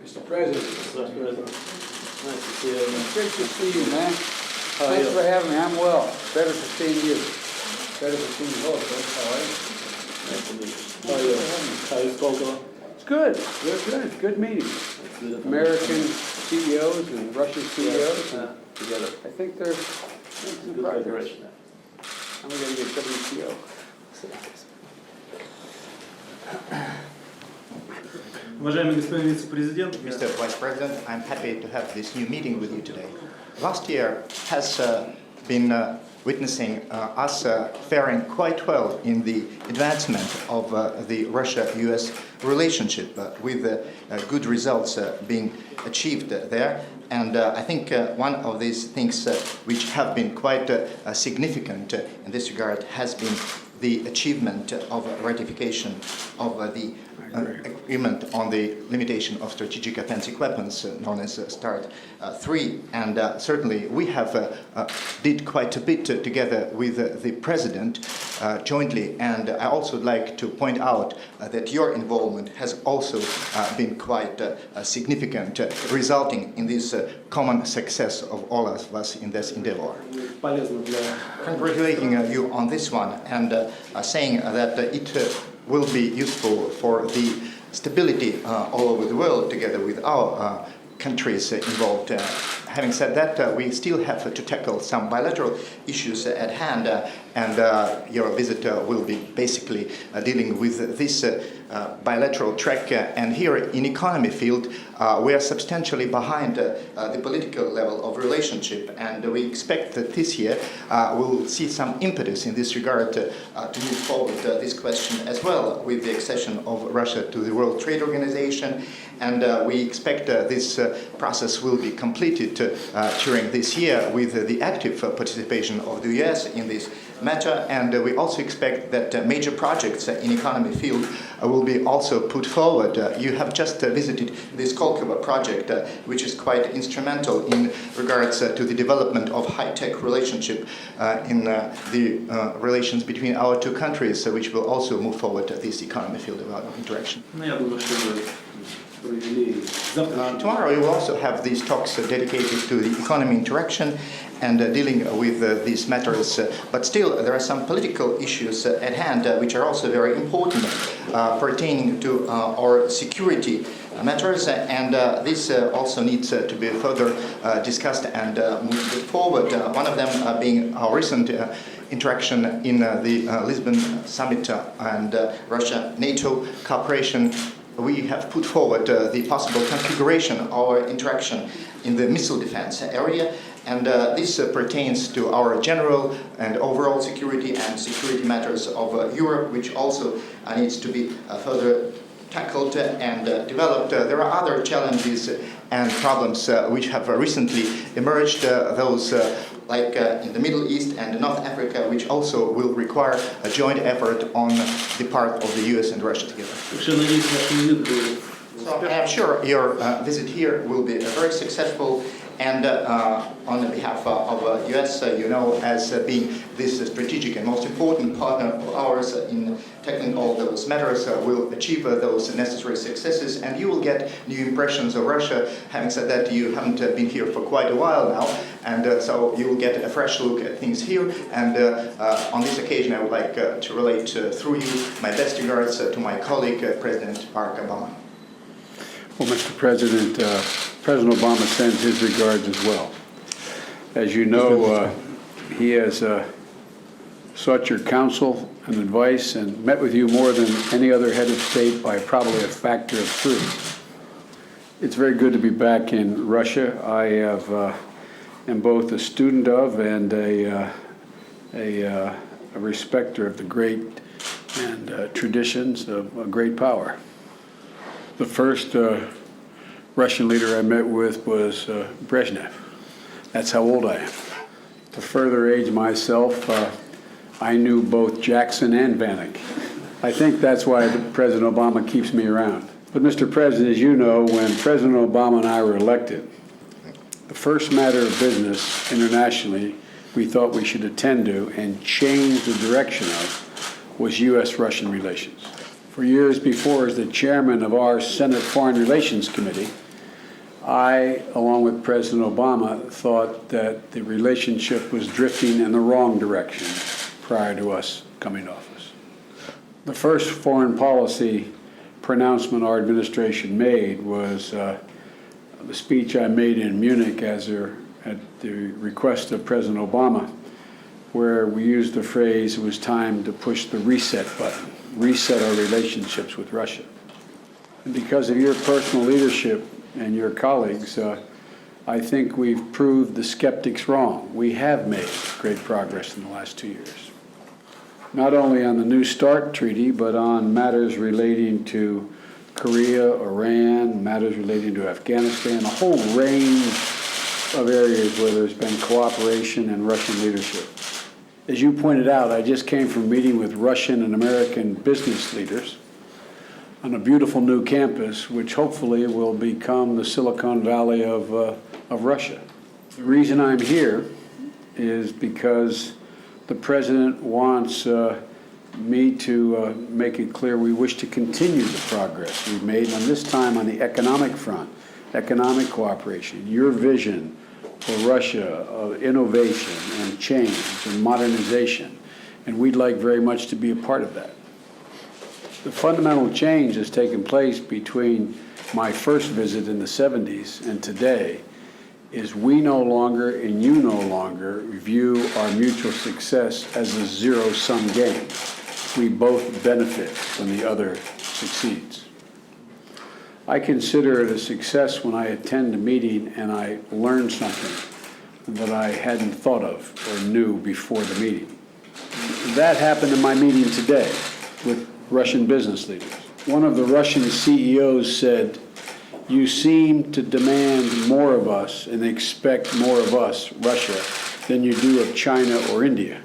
Mr. President. Mr. President. Nice to see you. Great to see you, man. How are Thanks you? for having me. I'm well. Better for seeing you. Better for seeing you both. How are you? Nice to meet you. Thanks for having me. How you spoke? It's good. Good. Good meeting. American CEOs and Russian CEOs. And together. I think they're making Good progress. cooperation. I'm going to get WTO. Уважаемый господин вице-президент, Mr. Vice President, I'm happy to have this new meeting with you today. Last year has been witnessing us faring quite well in the advancement of the Russia-US relationship with good results being achieved there. And I think one of these things which have been quite significant in this regard has been the achievement of ratification of the agreement on the limitation of strategic offensive weapons, known as START 3. And certainly we have did quite a bit together with the President jointly. And I also would like to point out that your involvement has also been quite significant, resulting in this common success of all of us in this endeavor. полезно для Congratulating you on this one and saying that it will be useful for the stability all over the world together with our countries involved. Having said that, we still have to tackle some bilateral issues at hand, and your visit will be basically dealing with this bilateral track. And here in economy field, we are substantially behind the political level of relationship, and we expect that this year we'll see some impetus in this regard to move forward this question as well with the accession of Russia to the World Trade Organization. And we expect this process will be completed during this year with the active participation of the US in this matter. And we also expect that major projects in economy field will be also put forward. You have just visited this Kolkova project, which is quite instrumental in regards to the development of high-tech relationship in the relations between our two countries, which will also move forward this economy field of interaction. Ну, я думаю, что вы провели завтра. Tomorrow we will also have these talks dedicated to the economy interaction and dealing with these matters. But still, there are some political issues at hand which are also very important pertaining to our security matters, and this also needs to be further discussed and moved forward. One of them being our recent interaction in the Lisbon summit and Russia-NATO cooperation. We have put forward the possible configuration of our interaction in the missile defense area, and this pertains to our general and overall security and security matters of Europe, which also needs to be further tackled and developed. There are other challenges and problems which have recently emerged, those like in the Middle East and North Africa, which also will require a joint effort on the part of the US and Russia together. Вообще, надеюсь, ваш визит будет So I am sure your visit here will be very successful, and on behalf of US, you know, as being this strategic and most important partner of ours in tackling all those matters, will achieve those necessary successes, and you will get new impressions of Russia. Having said that, you haven't been here for quite a while now, and so you will get a fresh look at things here. And on this occasion, I would like to relate through you my best regards to my colleague, President Barack Obama. Well, Mr. President, President Obama sends his regards as well. As you know, he has sought your counsel and advice and met with you more than any other head of state by probably a factor of 3. It's very good to be back in Russia. I am both a student of and a respecter of the great and traditions of a great power. The first Russian leader I met with was Brezhnev. That's how old I am. To further age myself, I knew both Jackson and Vanik. I think that's why President Obama keeps me around. But Mr. President, as you know, when President Obama and I were elected, the first matter of business internationally we thought we should attend to and change the direction of was U.S.-Russian relations. For years before, as the chairman of our Senate Foreign Relations Committee, I, along with President Obama, thought that the relationship was drifting in the wrong direction prior to us coming to office. The first foreign policy pronouncement our administration made was the speech I made in Munich at the request of President Obama, where we used the phrase, it was time to push the reset button, reset our relationships with Russia. And because of your personal leadership and your colleagues, I think we've proved the skeptics wrong. We have made great progress in the last 2 years. Not only on the New START treaty, but on matters relating to Korea, Iran, matters relating to Afghanistan, a whole range of areas where there's been cooperation and Russian leadership. As you pointed out, I just came from a meeting with Russian and American business leaders on a beautiful new campus, which hopefully will become the Silicon Valley of Russia. The reason I'm here is because the President wants me to make it clear we wish to continue the progress we've made, and this time on the economic front, economic cooperation, your vision for Russia of innovation and change and modernization, and we'd like very much to be a part of that. The fundamental change has taken place between my first visit in the 70s and today is we no longer and you no longer view our mutual success as a zero-sum game. We both benefit when the other succeeds. I consider it a success when I attend a meeting and I learn something that I hadn't thought of or knew before the meeting. That happened in my meeting today with Russian business leaders. One of the Russian CEOs said, "You seem to demand more of us and expect more of us, Russia, than you do of China or India."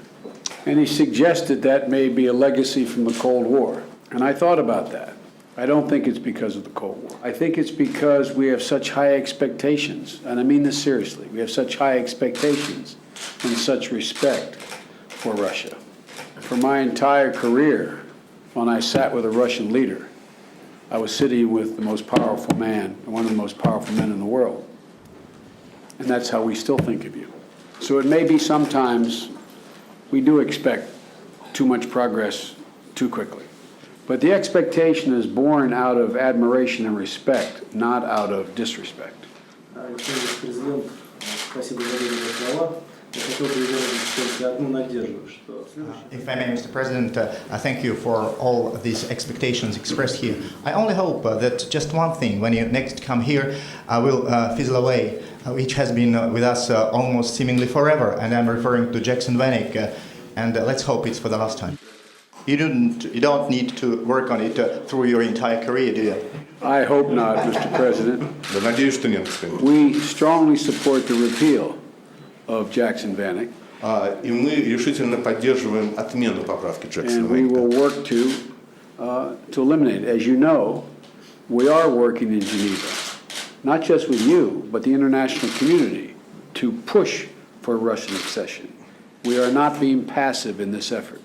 And he suggested that may be a legacy from the Cold War. And I thought about that. I don't think it's because of the Cold War. I think it's because we have such high expectations, and I mean this seriously. We have such high expectations and such respect for Russia. For my entire career, when I sat with a Russian leader, I was sitting with the most powerful man, one of the most powerful men in the world. And that's how we still think of you. So it may be sometimes we do expect too much progress too quickly. But the expectation is born out of admiration and respect, not out of disrespect. Господин президент, спасибо за дельные слова. Я хотел бы выразить только одну надежду, что If I may, Mr. President, I thank you for all these expectations expressed here. I only hope that just one thing, when you next come here, will fizzle away, which has been with us almost seemingly forever, and I'm referring to Jackson Vanik, and let's hope it's for the last time. You don't need to work on it through your entire career, do you? I hope not, Mr. President. Да, надеюсь, что нет, господин. We strongly support the repeal of Jackson Vanik, И мы решительно поддерживаем отмену поправки Джексона and we will Ваника. work to eliminate it. As you know, we are working in Geneva, not just with you, but the international community, to push for Russian accession. We are not being passive in this effort.